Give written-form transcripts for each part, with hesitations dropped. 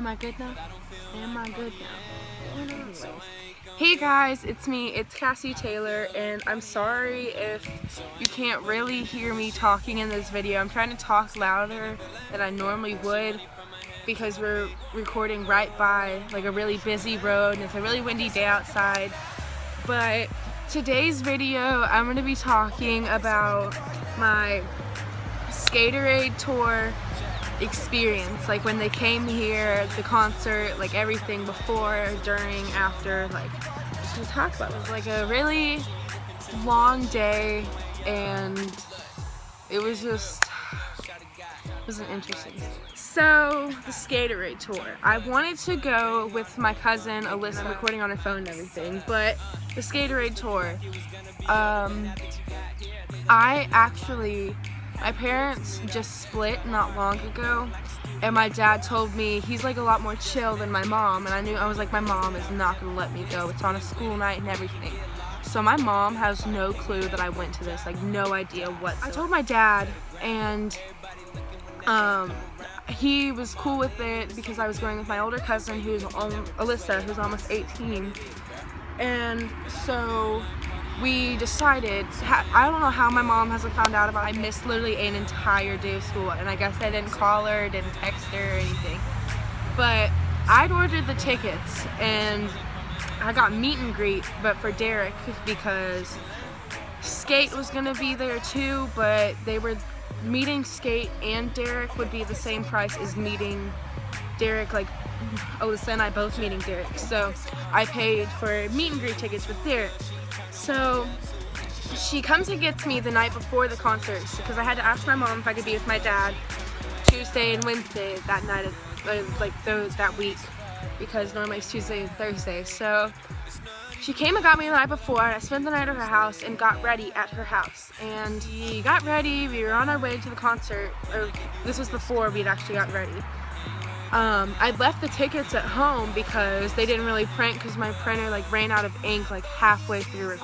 Am I good now? Am I good now? Anyways. Hey guys, it's me, it's Cassie Taylor, and I'm sorry if you can't really hear me talking in this video. I'm trying to talk louder than I normally would because we're recording right by like a really busy road and it's a really windy day outside. But today's video, I'm going to be talking about my Skaterade tour experience, like when they came here, the concert, like everything before, during, after, like just to talk about it. It was like a really long day and it was an interesting day. So the Skaterade tour, I wanted to go with my cousin Alyssa, recording on her phone and everything, but the Skaterade tour, my parents just split not long ago, and my dad told me he's like a lot more chill than my mom, and I was like, my mom is not gonna let me go. It's on a school night and everything. So my mom has no clue that I went to this, like no idea what. I told my dad, and he was cool with it because I was going with my older cousin, Alyssa, who's almost 18, and so we decided, I don't know how my mom hasn't found out about it. I missed literally an entire day of school, and I guess I didn't call her, didn't text her or anything. But I'd ordered the tickets, and I got meet and greet, but for Derek, because Skate was gonna be there too, but they were meeting Skate and Derek would be the same price as meeting Derek, like Alyssa and I both meeting Derek. So I paid for meet and greet tickets with Derek. So she comes and gets me the night before the concert because I had to ask my mom if I could be with my dad Tuesday and Wednesday that night, that week, because normally it's Tuesday and Thursday. So she came and got me the night before, and I spent the night at her house and got ready at her house. And we got ready, we were on our way to the concert, or this was before we'd actually got ready. I left the tickets at home because they didn't really print, because my printer like ran out of ink like halfway through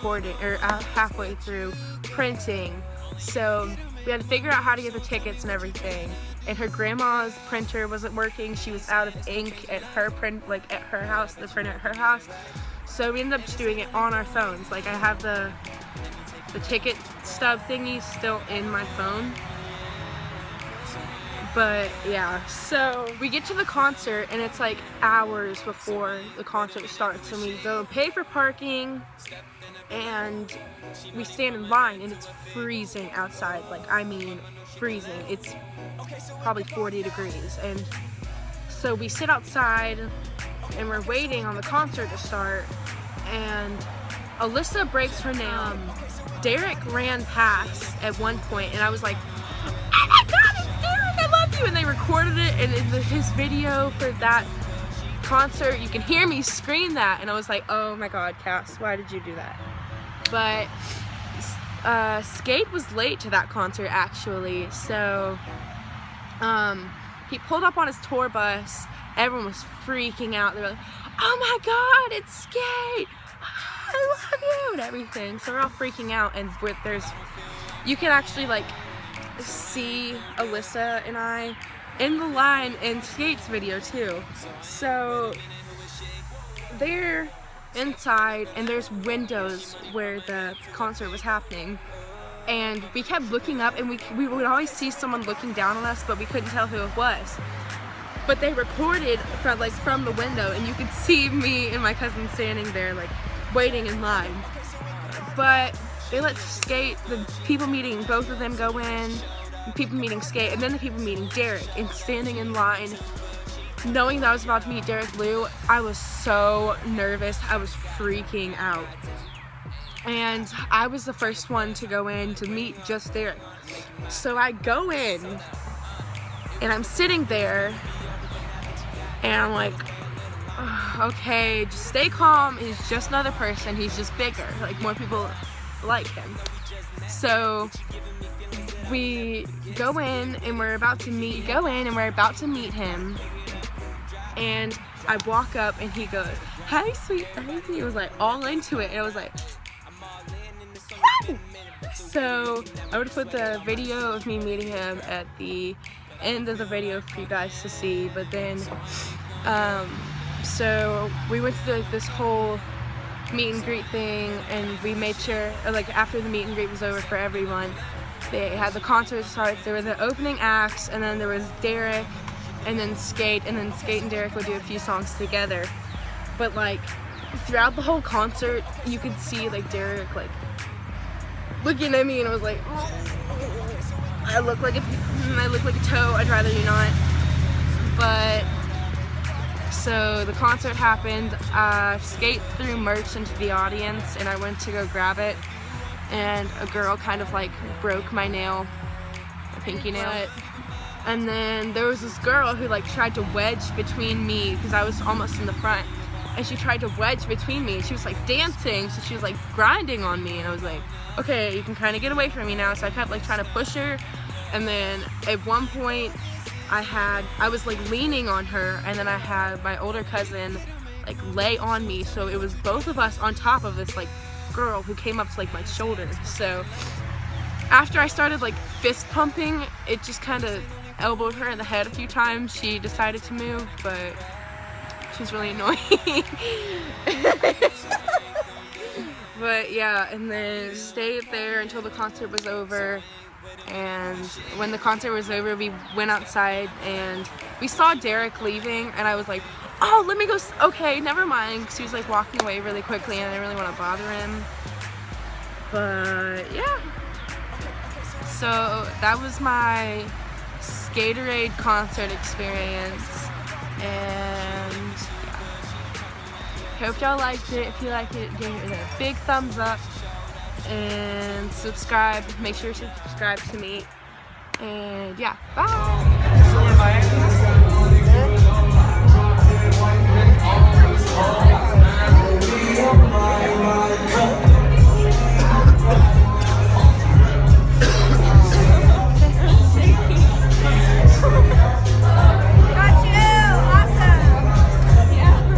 halfway through printing. So we had to figure out how to get the tickets and everything. And her grandma's printer wasn't working. She was out of ink at her at her house, the printer at her house. So we ended up just doing it on our phones. Like I have the ticket stub thingy still in my phone. But yeah, so we get to the concert and it's like hours before the concert starts, and we go pay for parking and we stand in line, and it's freezing outside. Like, I mean freezing. It's probably 40 degrees, and so we sit outside and we're waiting on the concert to start, and Alyssa breaks her nail. Derek ran past at one point and I was like, oh my god, it's Derek, I love you! And they recorded it, and in his video for that concert you can hear me scream that, and I was like, oh my god, Cass, why did you do that? But Skate was late to that concert actually, so he pulled up on his tour bus. Everyone was freaking out. They were like, oh my god, it's Skate! I love you! And everything. So we're all freaking out, and you can actually like see Alyssa and I in the line in Skate's video too. So they're inside, and there's windows where the concert was happening, and we kept looking up, and we would always see someone looking down on us, but we couldn't tell who it was. But they recorded from the window, and you could see me and my cousin standing there like waiting in line. But they let Skate, the people meeting both of them, go in, the people meeting Skate, and then the people meeting Derek, and standing in line, knowing that I was about to meet Derek Liu, I was so nervous. I was freaking out. And I was the first one to go in to meet just Derek. So I go in, and I'm sitting there, and I'm like, oh, okay, just stay calm. He's just another person. He's just bigger. Like, more people like him. So we go in, and we're about to meet him. And I walk up, and he goes, hi, sweetheart. He was like all into it, and I was like, woo! So I would put the video of me meeting him at the end of the video for you guys to see, but then So we went to this whole meet and greet thing, and we made sure, like, after the meet and greet was over for everyone, they had the concert start. There were the opening acts, and then there was Derek, and then Skate, and Derek would do a few songs together. But like throughout the whole concert, you could see like Derek like looking at me, and I was like, I look like a toe. I'd rather you not. But so the concert happened. Skate threw merch into the audience, and I went to go grab it, and a girl kind of like broke my nail, my pinky nail. And then there was this girl who like tried to wedge between me, because I was almost in the front, and she tried to wedge between me, and she was like dancing, so she was like grinding on me, and I was like, okay, you can kind of get away from me now. So I kept like trying to push her, and then at one point I was like leaning on her, and then I had my older cousin like lay on me, so it was both of us on top of this like girl who came up to like my shoulder. So after I started like fist pumping, it just kind of elbowed her in the head a few times. She decided to move, but she's really annoying. But yeah, and then stayed there until the concert was over. And when the concert was over, we went outside and we saw Derek leaving, and I was like, oh, let me go, okay, never mind, because he was like walking away really quickly, and I didn't really want to bother him. But yeah, so that was my Skaterade concert experience, and yeah. Hope y'all liked it. If you liked it, give it a big thumbs up and subscribe. Make sure to subscribe to me, and yeah, bye.